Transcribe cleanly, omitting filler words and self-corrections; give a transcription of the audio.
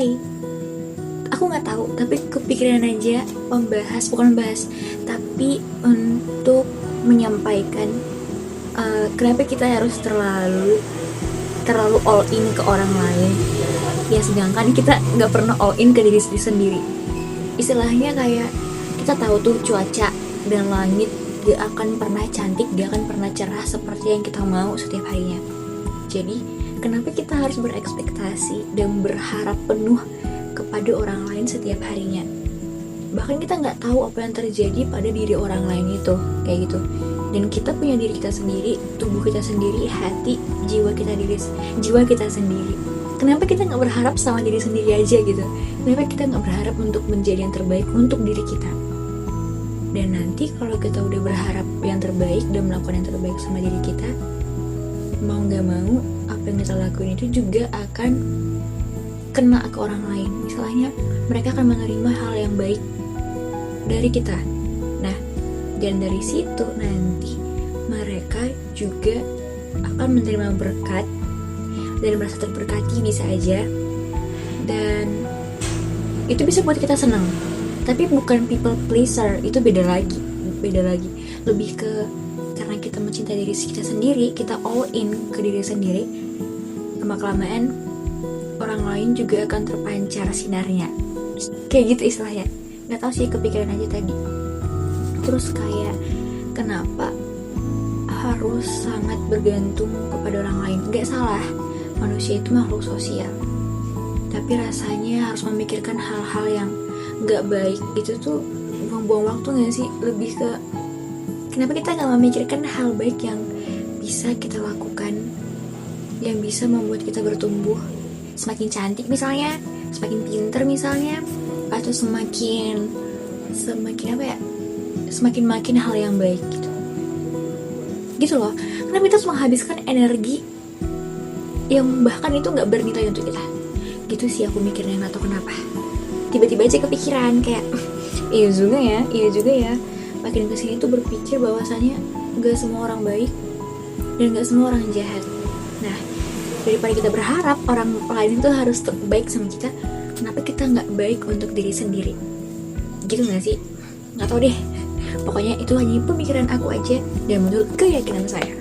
menyukai. Aku nggak tahu, tapi kepikiran aja bukan membahas, tapi untuk menyampaikan kenapa kita harus terlalu all in ke orang lain, ya sedangkan kita nggak pernah all in ke diri sendiri. Istilahnya kayak kita tahu tuh cuaca dan langit gak akan pernah cantik, gak akan pernah cerah seperti yang kita mau setiap harinya. Jadi kenapa kita harus berekspektasi dan berharap penuh kepada orang lain setiap harinya? Bahkan kita nggak tahu apa yang terjadi pada diri orang lain itu, kayak gitu. Dan kita punya diri kita sendiri, tubuh kita sendiri, hati, jiwa kita sendiri. Kenapa kita nggak berharap sama diri sendiri aja gitu? Kenapa kita nggak berharap untuk menjadi yang terbaik untuk diri kita? Dan nanti kalau kita udah berharap yang terbaik dan melakukan yang terbaik sama diri kita, mau gak mau apa yang kita lakuin itu juga akan kena ke orang lain. Misalnya mereka akan menerima hal yang baik dari kita. Nah, dan dari situ nanti mereka juga akan menerima berkat dan merasa terberkati bisa aja. Dan itu bisa buat kita senang. Tapi bukan people pleaser, itu beda lagi. Lebih ke karena kita mencintai diri kita sendiri, kita all in ke diri sendiri, lama-kelamaan orang lain juga akan terpancar sinarnya, kayak gitu istilahnya. Nggak tahu sih, kepikiran aja tadi. Terus kayak kenapa harus sangat bergantung kepada orang lain? Nggak salah, manusia itu makhluk sosial, tapi rasanya harus memikirkan hal-hal yang nggak baik itu tuh buang-buang waktu nggak sih? Lebih ke kenapa kita nggak memikirkan hal baik yang bisa kita lakukan, yang bisa membuat kita bertumbuh semakin cantik misalnya, semakin pinter misalnya, atau semakin apa ya, semakin hal yang baik gitu loh. Kenapa kita harus menghabiskan energi yang bahkan itu nggak bernilai untuk kita? Gitu sih aku mikirnya, nggak tahu kenapa. Tiba-tiba aja kepikiran kayak iya juga ya. Makin kesini tuh berpikir bahwasanya gak semua orang baik dan gak semua orang jahat. Nah, daripada kita berharap orang lain itu harus baik sama kita, kenapa kita gak baik untuk diri sendiri? Gitu gak sih? Gak tau deh. Pokoknya itu hanya pemikiran aku aja dan menurut keyakinan saya.